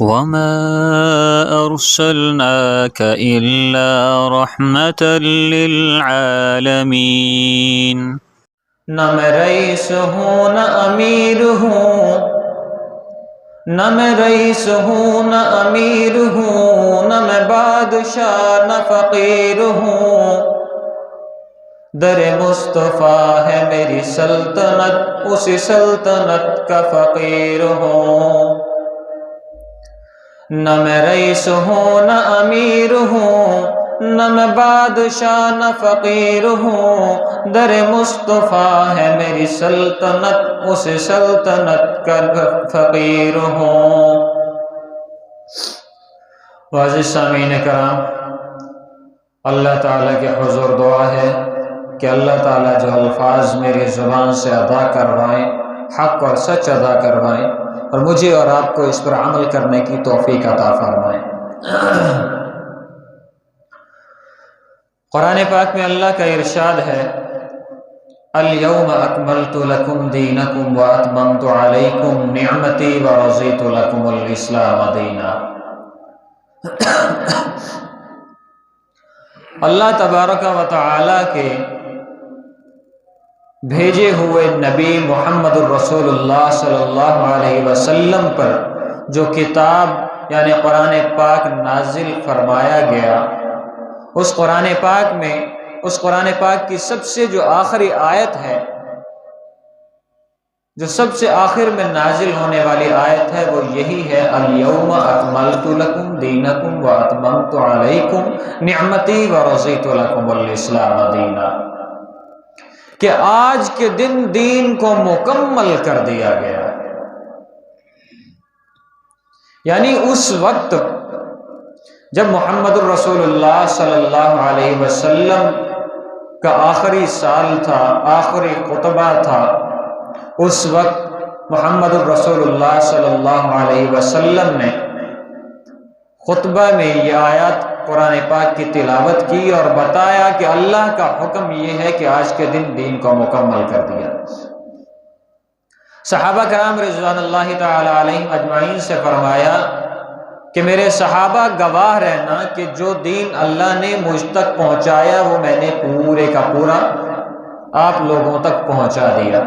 وما أرسلناك إلا رحمة للعالمين۔ نہ میں رئیس ہوں نہ امیر ہوں، نہ میں رئیس ہوں نہ امیر ہوں، نہ میں بادشاہ نہ فقیر ہوں، در مصطفیٰ ہے میری سلطنت، اسی سلطنت کا فقیر ہوں۔ نہ میں رئیس ہوں نہ امیر ہوں، نہ میں بادشاہ نہ فقیر ہوں، در مصطفیٰ ہے میری سلطنت، اس سلطنت کا فقیر ہوں۔ معزز سامعین کرام، اللہ تعالیٰ کے حضور دعا ہے کہ اللہ تعالیٰ جو الفاظ میری زبان سے ادا کروائیں، حق اور سچ ادا کروائیں، اور مجھے اور آپ کو اس پر عمل کرنے کی توفیق عطا فرمائیں۔ قرآن پاک میں اللہ کا ارشاد ہے، اليوم اکملت لکم دینکم واتممت علیکم نعمتی ورضیت لکم الاسلام دینا۔ اللہ تبارک و تعالی کے بھیجے ہوئے نبی محمد الرسول اللہ صلی اللہ علیہ وسلم پر جو کتاب یعنی قرآن پاک نازل فرمایا گیا، اس قرآن پاک کی سب سے جو آخری آیت ہے، جو سب سے آخر میں نازل ہونے والی آیت ہے، وہ یہی ہے، الیوم اکملت لکم دینکم واتممت علیکم نعمتی ورضیت لکم الاسلام دینا، کہ آج کے دن دین کو مکمل کر دیا گیا۔ یعنی اس وقت جب محمد الرسول اللہ صلی اللہ علیہ وسلم کا آخری سال تھا، آخری خطبہ تھا، اس وقت محمد الرسول اللہ صلی اللہ علیہ وسلم نے خطبہ میں یہ آیات قرآن پاک کی تلاوت کی اور بتایا کہ اللہ کا حکم یہ ہے کہ آج کے دن دین کو مکمل کر دیا۔ صحابہ کرام رضوان اللہ تعالی علیہم اجمعین سے فرمایا کہ میرے صحابہ گواہ رہنا کہ جو دین اللہ نے مجھ تک پہنچایا وہ میں نے پورے کا پورا آپ لوگوں تک پہنچا دیا،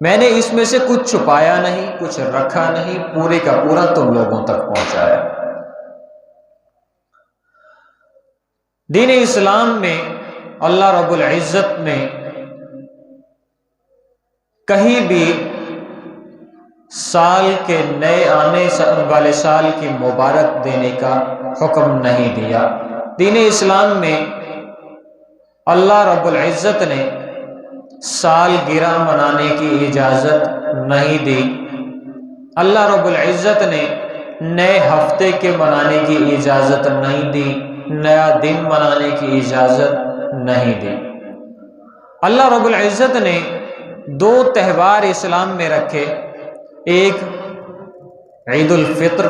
میں نے اس میں سے کچھ چھپایا نہیں، کچھ رکھا نہیں، پورے کا پورا تم لوگوں تک پہنچایا۔ دین اسلام میں اللہ رب العزت نے کہیں بھی سال کے نئے آنے والے سال کی مبارک دینے کا حکم نہیں دیا۔ دین اسلام میں اللہ رب العزت نے سال گرہ منانے کی اجازت نہیں دی، اللہ رب العزت نے نئے ہفتے کے منانے کی اجازت نہیں دی، نیا دن منانے کی اجازت نہیں دی۔ اللہ رب العزت نے دو تہوار اسلام میں رکھے، ایک عید الفطر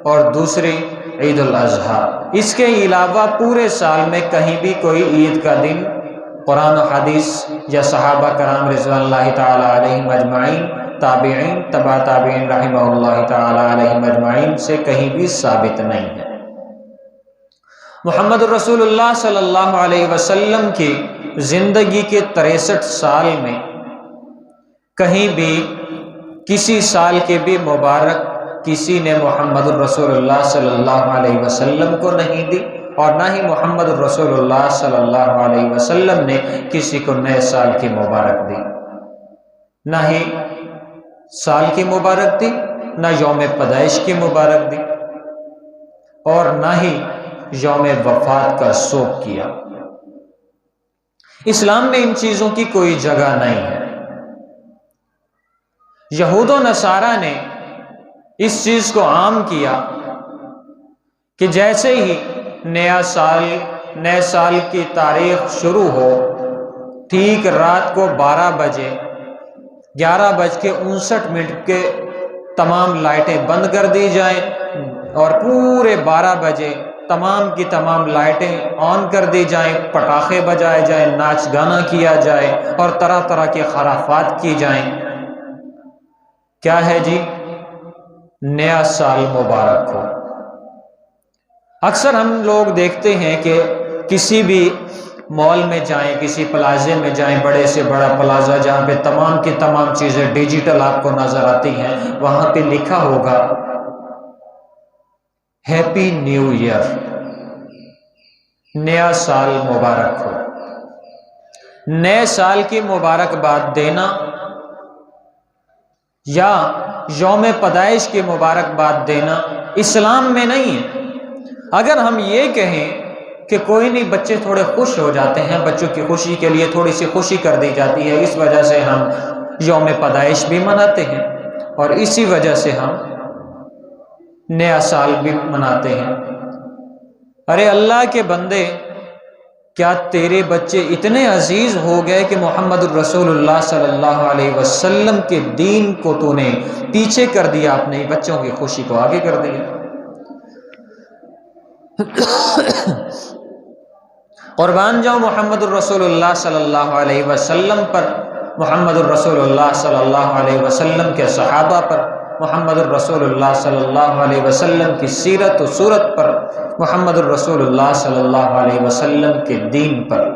اور دوسری عید الاضحیٰ۔ اس کے علاوہ پورے سال میں کہیں بھی کوئی عید کا دن قرآن و حدیث یا صحابہ کرام رضوان اللہ تعالی علیہم اجمعین، تابعین، تبع تابعین رحمہ اللہ تعالی علیہم اجمعین سے کہیں بھی ثابت نہیں ہے۔ محمد الرسول اللہ صلی اللہ علیہ وسلم کی زندگی کے 63 سال میں کہیں بھی کسی سال کے بھی مبارک کسی نے محمد الرسول اللہ صلی اللہ علیہ وسلم کو نہیں دی، اور نہ ہی محمد الرسول اللہ صلی اللہ علیہ وسلم نے کسی کو نئے سال کی مبارک دی، نہ ہی سال کی مبارک دی، نہ یوم پیدائش کی مبارک دی، اور نہ ہی یوم وفات کا سوگ کیا۔ اسلام میں ان چیزوں کی کوئی جگہ نہیں ہے۔ یہود و نصارہ نے اس چیز کو عام کیا کہ جیسے ہی نئے سال کی تاریخ شروع ہو، ٹھیک رات کو 12 بجے 11:59 کے تمام لائٹیں بند کر دی جائیں اور پورے 12 بجے تمام کی تمام لائٹیں آن کر دی جائیں، پٹاخے بجائے جائیں، ناچ گانا کیا جائے اور طرح طرح کے خرافات کی جائیں۔ کیا ہے جی؟ نیا سال مبارک ہو۔ اکثر ہم لوگ دیکھتے ہیں کہ کسی بھی مال میں جائیں، کسی پلازے میں جائیں، بڑے سے بڑا پلازا جہاں پہ تمام کی تمام چیزیں ڈیجیٹل آپ کو نظر آتی ہیں، وہاں پہ لکھا ہوگا ہیپی نیو ایئر، نیا سال مبارک ہو۔ نئے سال کی مبارکباد دینا یا یوم پیدائش کی مبارکباد دینا اسلام میں نہیں ہے۔ اگر ہم یہ کہیں کہ کوئی نہیں، بچے تھوڑے خوش ہو جاتے ہیں، بچوں کی خوشی کے لیے تھوڑی سی خوشی کر دی جاتی ہے، اس وجہ سے ہم یوم پیدائش بھی مناتے ہیں اور اسی وجہ سے ہم نیا سال بھی مناتے ہیں۔ ارے اللہ کے بندے، کیا تیرے بچے اتنے عزیز ہو گئے کہ محمد الرسول اللہ صلی اللہ علیہ وسلم کے دین کو تو نے پیچھے کر دیا، اپنے بچوں کی خوشی کو آگے کر دیا؟ قربان جاؤ محمد الرسول اللہ صلی اللہ علیہ وسلم پر، محمد الرسول اللہ صلی اللہ علیہ وسلم کے صحابہ پر، محمد الرسول اللہ صلی اللہ علیہ وسلم کی سیرت و صورت پر، محمد الرسول اللہ صلی اللہ علیہ وسلم کے دین پر،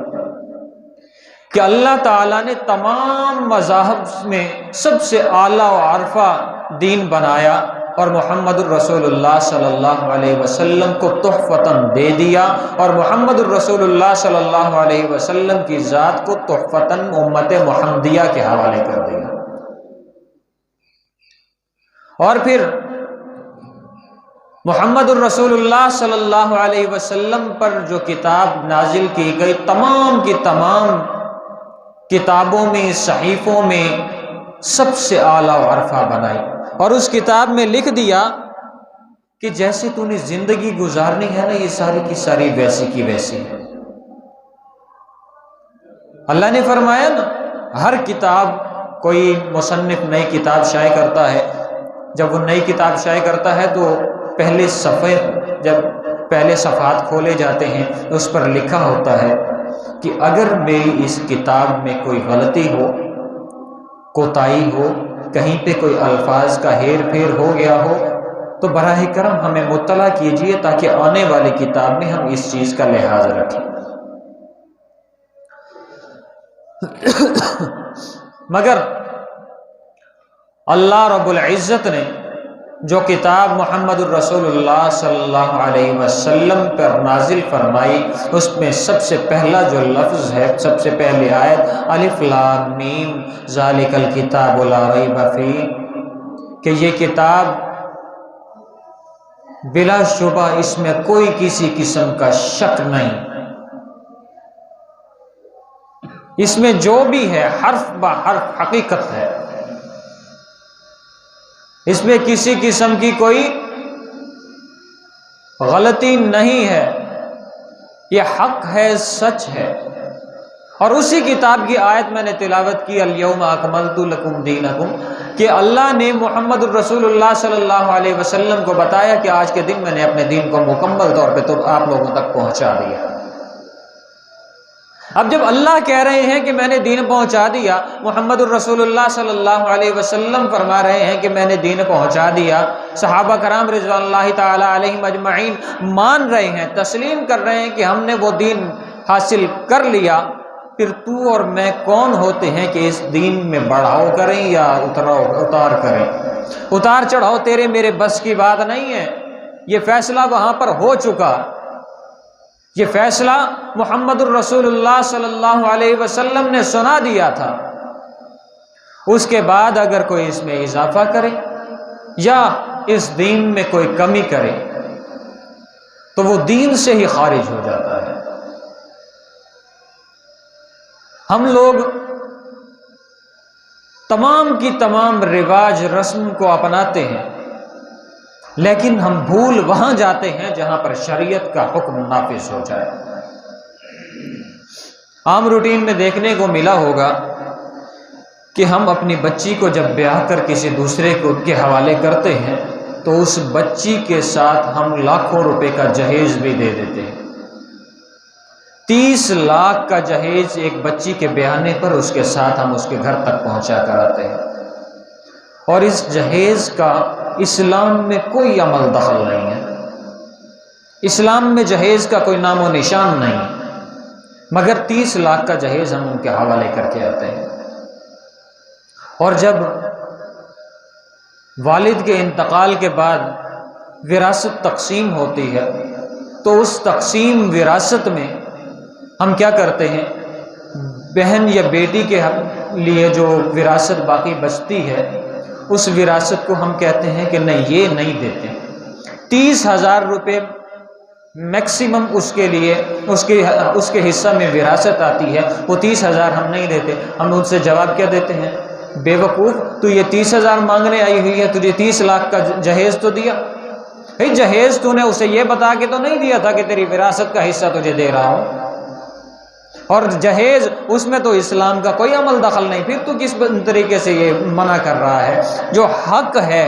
کہ اللہ تعالیٰ نے تمام مذاہب میں سب سے اعلیٰ و عرفہ دین بنایا اور محمد الرسول اللہ صلی اللہ علیہ وسلم کو تحفتاً دے دیا، اور محمد الرسول اللہ صلی اللہ علیہ وسلم کی ذات کو تحفتاً امت محمدیہ کے حوالے کر دیا۔ اور پھر محمد الرسول اللہ صلی اللہ علیہ وسلم پر جو کتاب نازل کی گئی، تمام کی تمام کتابوں میں، صحیفوں میں سب سے اعلیٰ و عرفہ بنائی، اور اس کتاب میں لکھ دیا کہ جیسے تو نے زندگی گزارنی ہے نا، یہ ساری کی ساری ویسی کی ویسی ہے۔ اللہ نے فرمایا نا، ہر کتاب، کوئی مصنف نئی کتاب شائع کرتا ہے، جب وہ نئی کتاب شائع کرتا ہے تو پہلے صفحے، جب پہلے صفحات کھولے جاتے ہیں تو اس پر لکھا ہوتا ہے کہ اگر میری اس کتاب میں کوئی غلطی ہو، کوتاہی ہو، کہیں پہ کوئی الفاظ کا ہیر پھیر ہو گیا ہو تو براہ کرم ہمیں مطلع کیجیے تاکہ آنے والی کتاب میں ہم اس چیز کا لحاظ رکھیں۔ مگر اللہ رب العزت نے جو کتاب محمد الرسول اللہ صلی اللہ علیہ وسلم پر نازل فرمائی، اس میں سب سے پہلا جو لفظ ہے، سب سے پہلی آیت، الف لام میم ذالک الکتاب لا ریب فیہ، کہ یہ کتاب بلا شبہ اس میں کوئی کسی قسم کا شک نہیں، اس میں جو بھی ہے حرف بہ حرف حقیقت ہے، اس میں کسی قسم کی کوئی غلطی نہیں ہے، یہ حق ہے، سچ ہے۔ اور اسی کتاب کی آیت میں نے تلاوت کی، الیوم اکملت لکم دینکم، کہ اللہ نے محمد الرسول اللہ صلی اللہ علیہ وسلم کو بتایا کہ آج کے دن میں نے اپنے دین کو مکمل طور پہ تو آپ لوگوں تک پہنچا دیا۔ اب جب اللہ کہہ رہے ہیں کہ میں نے دین پہنچا دیا، محمد الرسول اللہ صلی اللہ علیہ وسلم فرما رہے ہیں کہ میں نے دین پہنچا دیا، صحابہ کرام رضوان اللہ تعالی علیہم اجمعین مان رہے ہیں، تسلیم کر رہے ہیں کہ ہم نے وہ دین حاصل کر لیا، پھر تو اور میں کون ہوتے ہیں کہ اس دین میں بڑھاؤ کریں یا اتار کریں؟ اتار چڑھاؤ تیرے میرے بس کی بات نہیں ہے، یہ فیصلہ وہاں پر ہو چکا، یہ فیصلہ محمد الرسول اللہ صلی اللہ علیہ وسلم نے سنا دیا تھا۔ اس کے بعد اگر کوئی اس میں اضافہ کرے یا اس دین میں کوئی کمی کرے تو وہ دین سے ہی خارج ہو جاتا ہے۔ ہم لوگ تمام کی تمام رواج رسم کو اپناتے ہیں، لیکن ہم بھول وہاں جاتے ہیں جہاں پر شریعت کا حکم نافذ ہو جائے۔ عام روٹین میں دیکھنے کو ملا ہوگا کہ ہم اپنی بچی کو جب بیاہ کر کسی دوسرے کو کے حوالے کرتے ہیں تو اس بچی کے ساتھ ہم لاکھوں روپے کا جہیز بھی دے دیتے ہیں۔ 30 لاکھ کا جہیز ایک بچی کے بیانے پر اس کے ساتھ ہم اس کے گھر تک پہنچا کر آتے ہیں، اور اس جہیز کا اسلام میں کوئی عمل دخل نہیں ہے، اسلام میں جہیز کا کوئی نام و نشان نہیں، مگر 30 لاکھ کا جہیز ہم ان کے حوالے کر کے آتے ہیں۔ اور جب والد کے انتقال کے بعد وراثت تقسیم ہوتی ہے تو اس تقسیم وراثت میں ہم کیا کرتے ہیں، بہن یا بیٹی کے لیے جو وراثت باقی بچتی ہے اس وراثت کو ہم کہتے ہیں کہ نہیں، یہ نہیں دیتے۔ 30,000 روپے میکسیمم اس کے لیے اس کے حصہ میں وراثت آتی ہے، وہ 30,000 ہم نہیں دیتے۔ ہم ان سے جواب کیا دیتے ہیں، بے وقوف، تو یہ 30,000 مانگنے آئی ہوئی ہے، تجھے 30 لاکھ کا جہیز تو دیا، جہیز تو نے اسے یہ بتا کے تو نہیں دیا تھا کہ تیری وراثت کا حصہ تجھے دے رہا ہوں، اور جہیز اس میں تو اسلام کا کوئی عمل دخل نہیں، پھر تو کس طریقے سے یہ منع کر رہا ہے؟ جو حق ہے،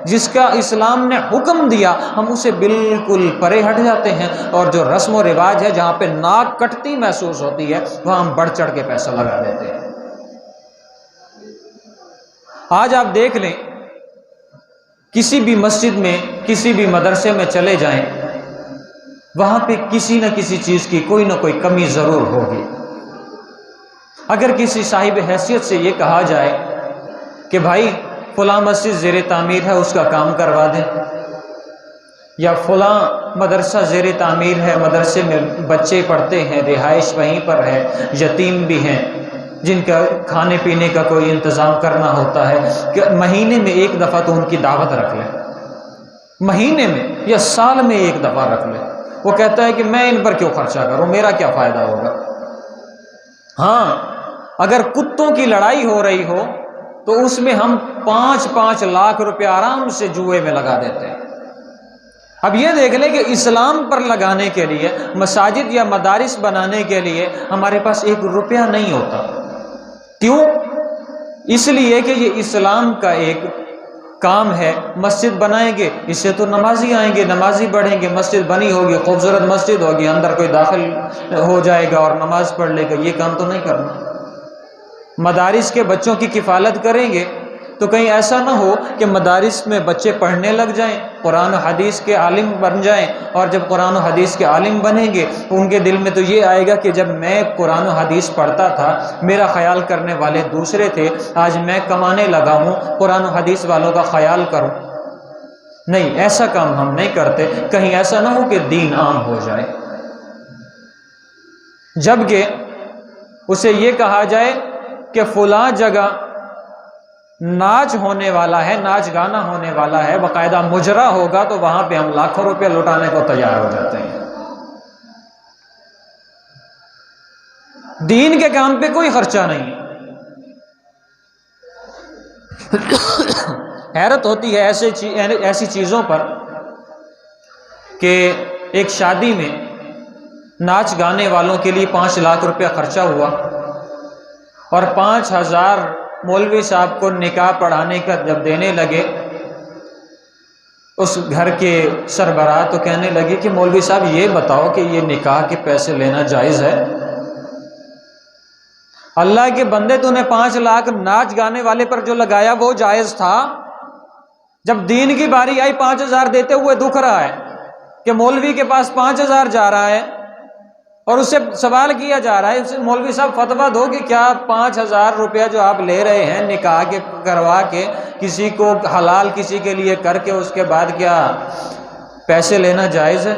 جس کا اسلام نے حکم دیا، ہم اسے بالکل پرے ہٹ جاتے ہیں، اور جو رسم و رواج ہے جہاں پہ ناک کٹتی محسوس ہوتی ہے وہاں ہم بڑھ چڑھ کے پیسہ لگا دیتے ہیں۔ آج آپ دیکھ لیں، کسی بھی مسجد میں، کسی بھی مدرسے میں چلے جائیں، وہاں پہ کسی نہ کسی چیز کی کوئی نہ کوئی کمی ضرور ہوگی۔ اگر کسی صاحب حیثیت سے یہ کہا جائے کہ بھائی فلاں مسجد زیر تعمیر ہے، اس کا کام کروا دیں، یا فلاں مدرسہ زیر تعمیر ہے، مدرسے میں بچے پڑھتے ہیں، رہائش وہیں پر ہے، یتیم بھی ہیں جن کا کھانے پینے کا کوئی انتظام کرنا ہوتا ہے، کہ مہینے میں ایک دفعہ تو ان کی دعوت رکھ لیں، مہینے میں یا سال میں ایک دفعہ رکھ لیں۔ وہ کہتا ہے کہ میں ان پر کیوں خرچہ کروں، میرا کیا فائدہ ہوگا؟ ہاں، اگر کتوں کی لڑائی ہو رہی ہو تو اس میں ہم 5-5 لاکھ روپے آرام سے جوئے میں لگا دیتے ہیں۔ اب یہ دیکھ لیں کہ اسلام پر لگانے کے لیے، مساجد یا مدارس بنانے کے لیے ہمارے پاس 1 روپیہ نہیں ہوتا۔ کیوں؟ اس لیے کہ یہ اسلام کا ایک کام ہے۔ مسجد بنائیں گے، اس سے تو نمازی آئیں گے، نمازی بڑھیں گے، مسجد بنی ہوگی، خوبصورت مسجد ہوگی، اندر کوئی داخل ہو جائے گا اور نماز پڑھ لے گا، یہ کام تو نہیں کرنا۔ مدارس کے بچوں کی کفالت کریں گے تو کہیں ایسا نہ ہو کہ مدارس میں بچے پڑھنے لگ جائیں، قرآن و حدیث کے عالم بن جائیں، اور جب قرآن و حدیث کے عالم بنیں گے تو ان کے دل میں تو یہ آئے گا کہ جب میں قرآن و حدیث پڑھتا تھا میرا خیال کرنے والے دوسرے تھے، آج میں کمانے لگا ہوں، قرآن و حدیث والوں کا خیال کروں۔ نہیں، ایسا کام ہم نہیں کرتے، کہیں ایسا نہ ہو کہ دین عام ہو جائے۔ جبکہ اسے یہ کہا جائے کہ فلاں جگہ ناچ ہونے والا ہے، ناچ گانا ہونے والا ہے، باقاعدہ مجرا ہوگا، تو وہاں پہ ہم لاکھوں روپے لوٹانے کو تیار ہو جاتے ہیں۔ دین کے کام پہ کوئی خرچہ نہیں۔ حیرت ہوتی ہے ایسی چیزوں پر کہ ایک شادی میں ناچ گانے والوں کے لیے 5 لاکھ روپے خرچہ ہوا، اور 5,000 مولوی صاحب کو نکاح پڑھانے کا جب دینے لگے، اس گھر کے سربراہ تو کہنے لگے کہ مولوی صاحب یہ بتاؤ کہ یہ نکاح کے پیسے لینا جائز ہے؟ اللہ کے بندے، تو نے 5 لاکھ ناچ گانے والے پر جو لگایا وہ جائز تھا، جب دین کی باری آئی 5,000 دیتے ہوئے دکھ رہا ہے کہ مولوی کے پاس 5,000 جا رہا ہے، اور اس سے سوال کیا جا رہا ہے، اس سے مولوی صاحب فتویٰ دو کہ کیا 5,000 روپیہ جو آپ لے رہے ہیں نکاح کے کروا کے، کسی کو حلال کسی کے لیے کر کے، اس کے بعد کیا پیسے لینا جائز ہے؟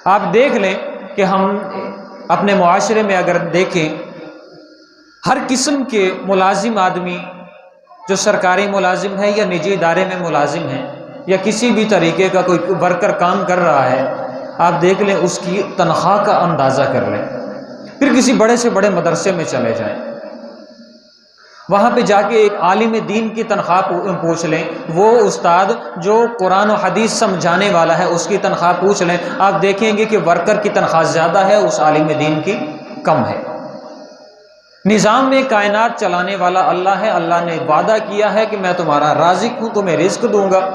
آپ دیکھ لیں کہ ہم اپنے معاشرے میں اگر دیکھیں، ہر قسم کے ملازم آدمی جو سرکاری ملازم ہے یا نجی ادارے میں ملازم ہے یا کسی بھی طریقے کا کوئی ورکر کام کر رہا ہے، آپ دیکھ لیں اس کی تنخواہ کا اندازہ کر لیں، پھر کسی بڑے سے بڑے مدرسے میں چلے جائیں، وہاں پہ جا کے ایک عالم دین کی تنخواہ پوچھ لیں، وہ استاد جو قرآن و حدیث سمجھانے والا ہے اس کی تنخواہ پوچھ لیں، آپ دیکھیں گے کہ ورکر کی تنخواہ زیادہ ہے، اس عالم دین کی کم ہے۔ نظام میں کائنات چلانے والا اللہ ہے، اللہ نے وعدہ کیا ہے کہ میں تمہارا رازق ہوں، تمہیں رزق دوں گا،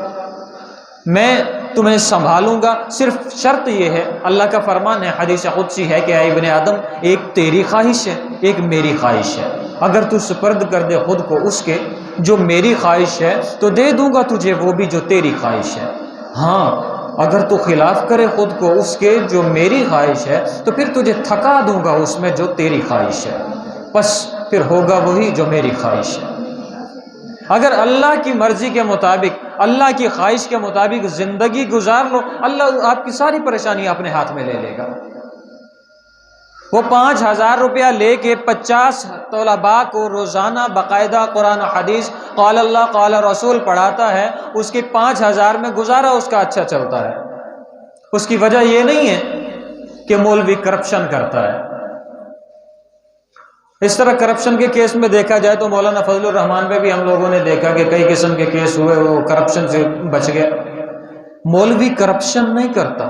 میں تمہیں سنبھالوں گا، صرف شرط یہ ہے، اللہ کا فرمان ہے، حدیث قدسی ہے کہ اے ابن آدم، ایک تیری خواہش ہے، ایک میری خواہش ہے، اگر تو سپرد کر دے خود کو اس کے جو میری خواہش ہے تو دے دوں گا تجھے وہ بھی جو تیری خواہش ہے، ہاں اگر تو خلاف کرے خود کو اس کے جو میری خواہش ہے تو پھر تجھے تھکا دوں گا اس میں جو تیری خواہش ہے، بس پھر ہوگا وہی جو میری خواہش ہے۔ اگر اللہ کی مرضی کے مطابق، اللہ کی خواہش کے مطابق زندگی گزار لو، اللہ آپ کی ساری پریشانی اپنے ہاتھ میں لے لے گا۔ وہ 5,000 روپیہ لے کے 50 طلباء کو روزانہ باقاعدہ قرآن و حدیث قال اللہ قال رسول پڑھاتا ہے، اس کی 5,000 میں گزارا اس کا اچھا چلتا ہے۔ اس کی وجہ یہ نہیں ہے کہ مولوی کرپشن کرتا ہے۔ اس طرح کرپشن کے کیس میں دیکھا جائے تو مولانا فضل الرحمان پہ بھی ہم لوگوں نے دیکھا کہ کئی قسم کے کیس ہوئے، وہ کرپشن سے بچ گئے۔ مولوی کرپشن نہیں کرتا،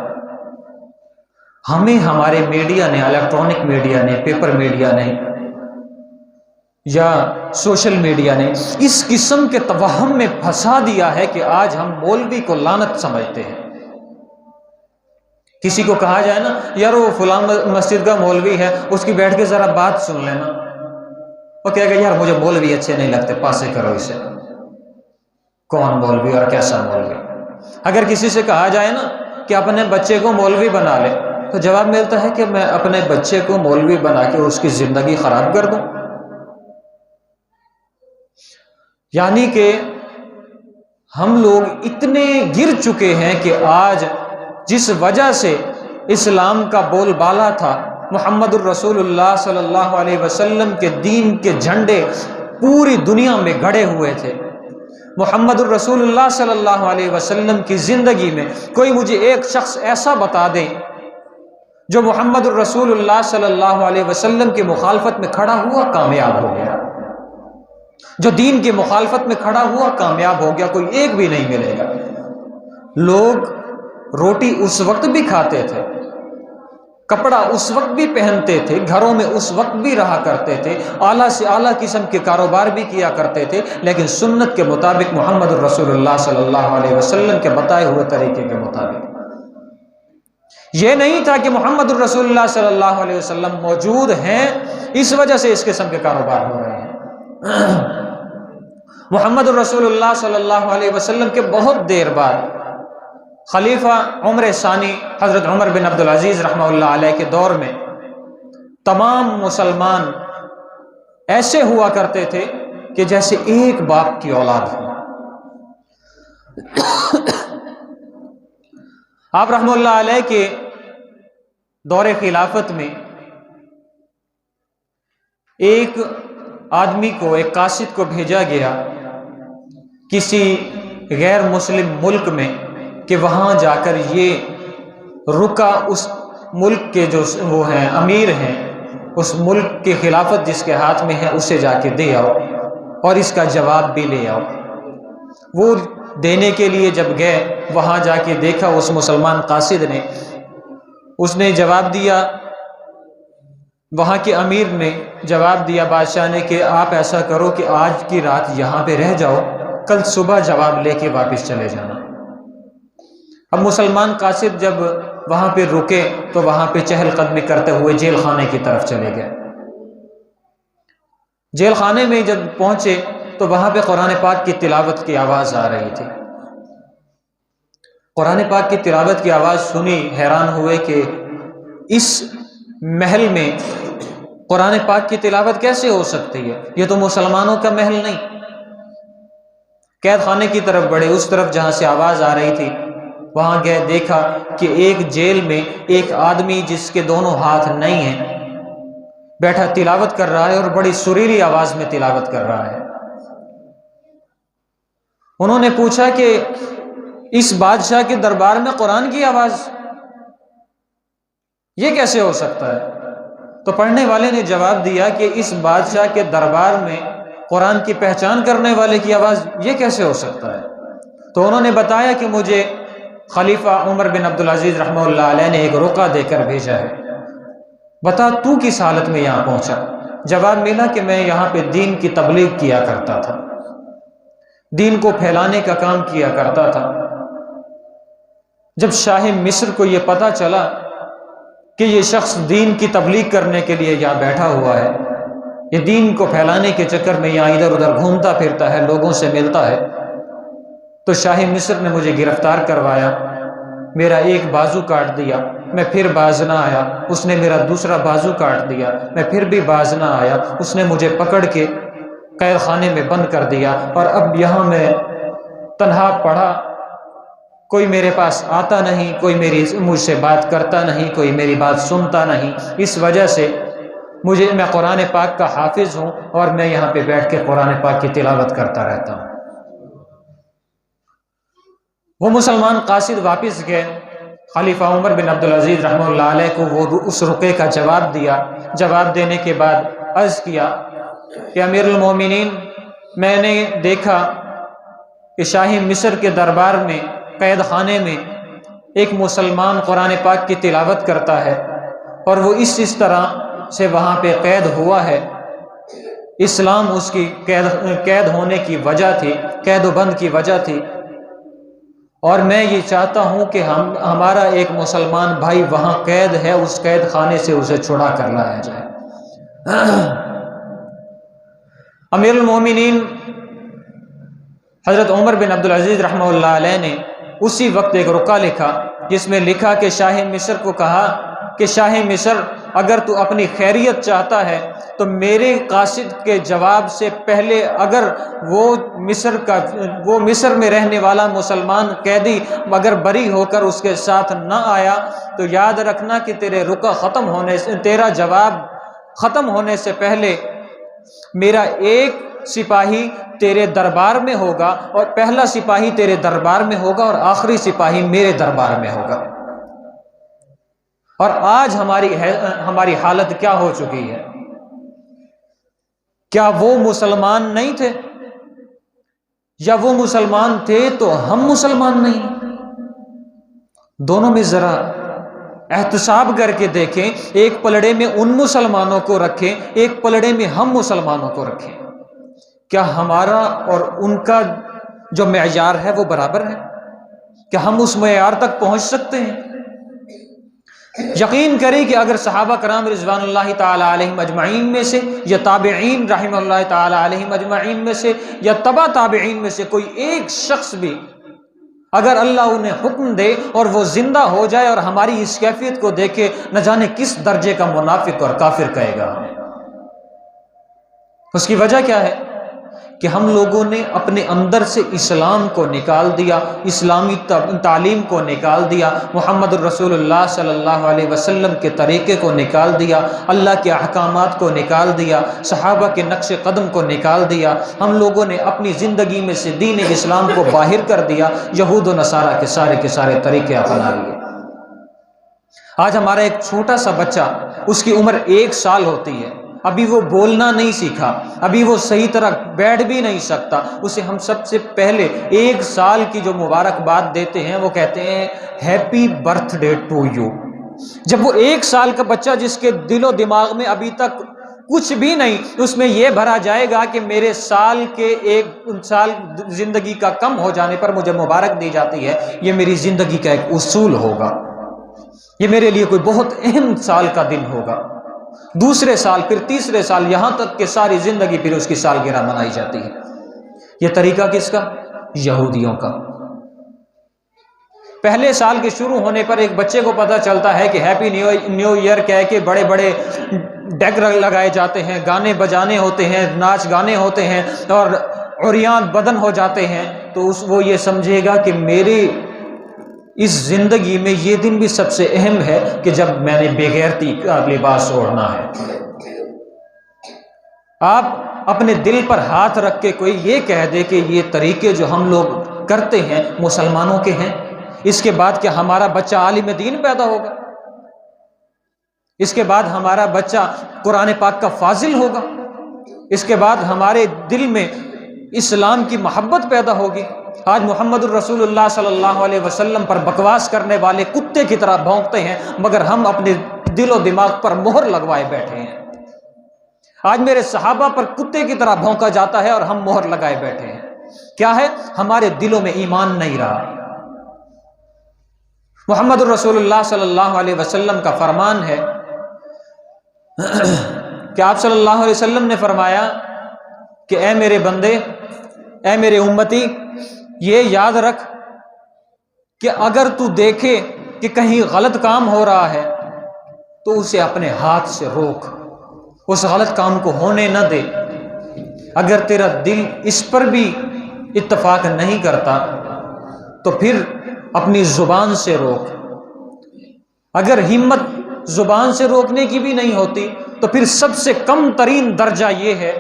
ہمیں ہمارے میڈیا نے، الیکٹرانک میڈیا نے، پیپر میڈیا نے یا سوشل میڈیا نے اس قسم کے توہم میں پھنسا دیا ہے کہ آج ہم مولوی کو لعنت سمجھتے ہیں۔ کسی کو کہا جائے نا یار وہ فلاں مسجد کا مولوی ہے، اس کی بیٹھ کے ذرا بات سن لینا، وہ کہے گا یار مجھے مولوی اچھے نہیں لگتے، پاسے کرو اسے، کون مولوی اور کیسا مولوی۔ اگر کسی سے کہا جائے نا کہ اپنے بچے کو مولوی بنا لے تو جواب ملتا ہے کہ میں اپنے بچے کو مولوی بنا کے اس کی زندگی خراب کر دوں۔ یعنی کہ ہم لوگ اتنے گر چکے ہیں کہ آج جس وجہ سے اسلام کا بول بالا تھا، محمد الرسول اللہ صلی اللہ علیہ وسلم کے دین کے جھنڈے پوری دنیا میں گڑے ہوئے تھے، محمد الرسول اللہ صلی اللہ علیہ وسلم کی زندگی میں کوئی مجھے ایک شخص ایسا بتا دے جو محمد الرسول اللہ صلی اللہ علیہ وسلم کی مخالفت میں کھڑا ہوا کامیاب ہو گیا، جو دین کی مخالفت میں کھڑا ہوا کامیاب ہو گیا، کوئی ایک بھی نہیں ملے گا۔ لوگ روٹی اس وقت بھی کھاتے تھے، کپڑا اس وقت بھی پہنتے تھے، گھروں میں اس وقت بھی رہا کرتے تھے، اعلیٰ سے اعلیٰ قسم کے کاروبار بھی کیا کرتے تھے، لیکن سنت کے مطابق، محمد الرسول اللہ صلی اللہ علیہ وسلم کے بتائے ہوئے طریقے کے مطابق۔ یہ نہیں تھا کہ محمد الرسول اللہ صلی اللہ علیہ وسلم موجود ہیں اس وجہ سے اس قسم کے کاروبار ہو رہے ہیں۔ محمد الرسول اللہ صلی اللہ علیہ وسلم کے بہت دیر بعد خلیفہ عمر ثانی حضرت عمر بن عبدالعزیز رحمہ اللہ علیہ کے دور میں تمام مسلمان ایسے ہوا کرتے تھے کہ جیسے ایک باپ کی اولاد ہو۔ آپ رحمہ اللہ علیہ کے دور خلافت میں ایک آدمی کو، ایک قاصد کو بھیجا گیا کسی غیر مسلم ملک میں کہ وہاں جا کر یہ رکا اس ملک کے جو وہ ہیں امیر ہیں، اس ملک کی خلافت جس کے ہاتھ میں ہے اسے جا کے دے آؤ اور اس کا جواب بھی لے آؤ۔ وہ دینے کے لیے جب گئے، وہاں جا کے دیکھا اس مسلمان قاصد نے، اس نے جواب دیا، وہاں کے امیر نے جواب دیا بادشاہ نے کہ آپ ایسا کرو کہ آج کی رات یہاں پہ رہ جاؤ، کل صبح جواب لے کے واپس چلے جانا۔ اب مسلمان قاصد جب وہاں پہ رکے تو وہاں پہ چہل قدمی کرتے ہوئے جیل خانے کی طرف چلے گئے۔ جیل خانے میں جب پہنچے تو وہاں پہ قرآن پاک کی تلاوت کی آواز آ رہی تھی۔ قرآن پاک کی تلاوت کی آواز سنی، حیران ہوئے کہ اس محل میں قرآن پاک کی تلاوت کیسے ہو سکتی ہے، یہ تو مسلمانوں کا محل نہیں۔ قید خانے کی طرف بڑھے، اس طرف جہاں سے آواز آ رہی تھی وہاں گئے، دیکھا کہ ایک جیل میں ایک آدمی جس کے دونوں ہاتھ نہیں ہیں بیٹھا تلاوت کر رہا ہے اور بڑی سریلی آواز میں تلاوت کر رہا ہے۔ انہوں نے پوچھا کہ اس بادشاہ کے دربار میں قرآن کی آواز، یہ کیسے ہو سکتا ہے؟ تو پڑھنے والے نے جواب دیا کہ اس بادشاہ کے دربار میں قرآن کی پہچان کرنے والے کی آواز، یہ کیسے ہو سکتا ہے؟ تو انہوں نے بتایا کہ مجھے خلیفہ عمر بن عبدالعزیز رحمہ اللہ علیہ نے ایک رقعہ دے کر بھیجا ہے، بتا تو کس حالت میں یہاں پہنچا؟ جواب ملا کہ میں یہاں پہ دین کی تبلیغ کیا کرتا تھا، دین کو پھیلانے کا کام کیا کرتا تھا، جب شاہ مصر کو یہ پتہ چلا کہ یہ شخص دین کی تبلیغ کرنے کے لیے یہاں بیٹھا ہوا ہے، یہ دین کو پھیلانے کے چکر میں یہاں ادھر ادھر گھومتا پھرتا ہے، لوگوں سے ملتا ہے، تو شاہ مصر نے مجھے گرفتار کروایا، میرا ایک بازو کاٹ دیا، میں پھر باز نہ آیا، اس نے میرا دوسرا بازو کاٹ دیا، میں پھر بھی باز نہ آیا، اس نے مجھے پکڑ کے قید خانے میں بند کر دیا، اور اب یہاں میں تنہا پڑا، کوئی میرے پاس آتا نہیں، کوئی مجھ سے بات کرتا نہیں، کوئی میری بات سنتا نہیں۔ اس وجہ سے میں قرآن پاک کا حافظ ہوں، اور میں یہاں پہ بیٹھ کے قرآن پاک کی تلاوت کرتا رہتا ہوں۔ وہ مسلمان قاصد واپس گئے، خلیفہ عمر بن عبدالعزیز رحمہ اللہ علیہ کو وہ اس رقعے کا جواب دیا۔ جواب دینے کے بعد عرض کیا کہ امیر المومنین، میں نے دیکھا کہ شاہ مصر کے دربار میں قید خانے میں ایک مسلمان قرآن پاک کی تلاوت کرتا ہے، اور وہ اس طرح سے وہاں پہ قید ہوا ہے، اسلام اس کی قید ہونے کی وجہ تھی، قید و بند کی وجہ تھی، اور میں یہ چاہتا ہوں کہ ہمارا ایک مسلمان بھائی وہاں قید ہے، اس قید خانے سے اسے چھڑا کر لایا جائے۔ امیر المومنین حضرت عمر بن عبدالعزیز رحمہ اللہ علیہ نے اسی وقت ایک رقعہ لکھا، جس میں لکھا کہ شاہ مصر کو کہا کہ شاہ مصر، اگر تو اپنی خیریت چاہتا ہے تو میرے قاصد کے جواب سے پہلے اگر وہ مصر میں رہنے والا مسلمان قیدی اگر بری ہو کر اس کے ساتھ نہ آیا تو یاد رکھنا کہ تیرا جواب ختم ہونے سے پہلے میرا ایک سپاہی تیرے دربار میں ہوگا، اور پہلا سپاہی تیرے دربار میں ہوگا اور آخری سپاہی میرے دربار میں ہوگا۔ اور آج ہماری حالت کیا ہو چکی ہے؟ کیا وہ مسلمان نہیں تھے؟ یا وہ مسلمان تھے تو ہم مسلمان نہیں؟ دونوں میں ذرا احتساب کر کے دیکھیں، ایک پلڑے میں ان مسلمانوں کو رکھیں، ایک پلڑے میں ہم مسلمانوں کو رکھیں۔ کیا ہمارا اور ان کا جو معیار ہے وہ برابر ہے؟ کیا ہم اس معیار تک پہنچ سکتے ہیں؟ یقین کریں کہ اگر صحابہ کرام رضوان اللہ تعالی علیہم اجمعین میں سے یا تابعین رحمہ اللہ تعالی علیہم اجمعین میں سے یا تبع تابعین میں سے کوئی ایک شخص بھی اگر اللہ انہیں حکم دے اور وہ زندہ ہو جائے اور ہماری اس کیفیت کو دیکھے، نہ جانے کس درجے کا منافق اور کافر کہے گا ہمیں۔ اس کی وجہ کیا ہے؟ کہ ہم لوگوں نے اپنے اندر سے اسلام کو نکال دیا، اسلامی تعلیم کو نکال دیا، محمد الرسول اللہ صلی اللہ علیہ وسلم کے طریقے کو نکال دیا، اللہ کے احکامات کو نکال دیا، صحابہ کے نقش قدم کو نکال دیا۔ ہم لوگوں نے اپنی زندگی میں سے دین اسلام کو باہر کر دیا، یہود و نصارہ کے سارے طریقے اپنا لیے۔ آج ہمارا ایک چھوٹا سا بچہ، اس کی عمر 1 سال ہوتی ہے، ابھی وہ بولنا نہیں سیکھا، ابھی وہ صحیح طرح بیٹھ بھی نہیں سکتا، اسے ہم سب سے پہلے 1 سال کی جو مبارکباد دیتے ہیں وہ کہتے ہیں happy birthday to you. جب وہ 1 سال کا بچہ جس کے دل و دماغ میں ابھی تک کچھ بھی نہیں، اس میں یہ بھرا جائے گا کہ میرے 1 سال زندگی کا کم ہو جانے پر مجھے مبارک دی جاتی ہے، یہ میری زندگی کا ایک اصول ہوگا، یہ میرے لیے کوئی بہت اہم سال کا دن ہوگا۔ دوسرے سال، پھر تیسرے سال، یہاں تک کہ ساری زندگی پھر اس کی سالگرہ منائی جاتی ہے۔ یہ طریقہ کس کا؟ یہودیوں کا۔ پہلے سال کے شروع ہونے پر ایک بچے کو پتہ چلتا ہے کہ ہیپی نیو ایئر کہہ کے بڑے بڑے ڈیک لگائے جاتے ہیں، گانے بجانے ہوتے ہیں، ناچ گانے ہوتے ہیں اور عریان بدن ہو جاتے ہیں، تو وہ یہ سمجھے گا کہ میری اس زندگی میں یہ دن بھی سب سے اہم ہے کہ جب میں نے بے غیرتی کا لباس اوڑھنا ہے۔ آپ اپنے دل پر ہاتھ رکھ کے کوئی یہ کہہ دے کہ یہ طریقے جو ہم لوگ کرتے ہیں مسلمانوں کے ہیں، اس کے بعد کیا ہمارا بچہ عالم دین پیدا ہوگا؟ اس کے بعد ہمارا بچہ قرآن پاک کا فاضل ہوگا؟ اس کے بعد ہمارے دل میں اسلام کی محبت پیدا ہوگی؟ آج محمد الرسول اللہ صلی اللہ علیہ وسلم پر بکواس کرنے والے کتے کی طرح بھونکتے ہیں، مگر ہم اپنے دل و دماغ پر مہر لگوائے بیٹھے ہیں۔ آج میرے صحابہ پر کتے کی طرح بھونکا جاتا ہے اور ہم مہر لگائے بیٹھے ہیں۔ کیا ہے؟ ہمارے دلوں میں ایمان نہیں رہا۔ محمد الرسول اللہ صلی اللہ علیہ وسلم کا فرمان ہے کہ آپ صلی اللہ علیہ وسلم نے فرمایا کہ اے میرے بندے، اے میرے امتی، یہ یاد رکھ کہ اگر تو دیکھے کہ کہیں غلط کام ہو رہا ہے تو اسے اپنے ہاتھ سے روک، اس غلط کام کو ہونے نہ دے۔ اگر تیرا دل اس پر بھی اتفاق نہیں کرتا تو پھر اپنی زبان سے روک۔ اگر ہمت زبان سے روکنے کی بھی نہیں ہوتی تو پھر سب سے کم ترین درجہ یہ ہے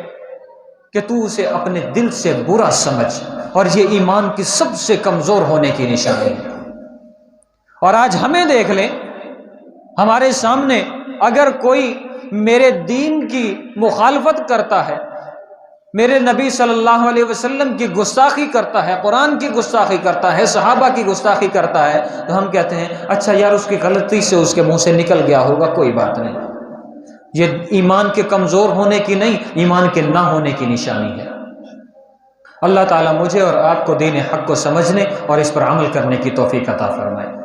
کہ تو اسے اپنے دل سے برا سمجھ، اور یہ ایمان کی سب سے کمزور ہونے کی نشانی ہے۔ اور آج ہمیں دیکھ لیں، ہمارے سامنے اگر کوئی میرے دین کی مخالفت کرتا ہے، میرے نبی صلی اللہ علیہ وسلم کی گستاخی کرتا ہے، قرآن کی گستاخی کرتا ہے، صحابہ کی گستاخی کرتا ہے، تو ہم کہتے ہیں اچھا یار اس کی غلطی سے اس کے منہ سے نکل گیا ہوگا، کوئی بات نہیں۔ یہ ایمان کے کمزور ہونے کی نہیں، ایمان کے نہ ہونے کی نشانی ہے۔ اللہ تعالیٰ مجھے اور آپ کو دین حق کو سمجھنے اور اس پر عمل کرنے کی توفیق عطا فرمائے۔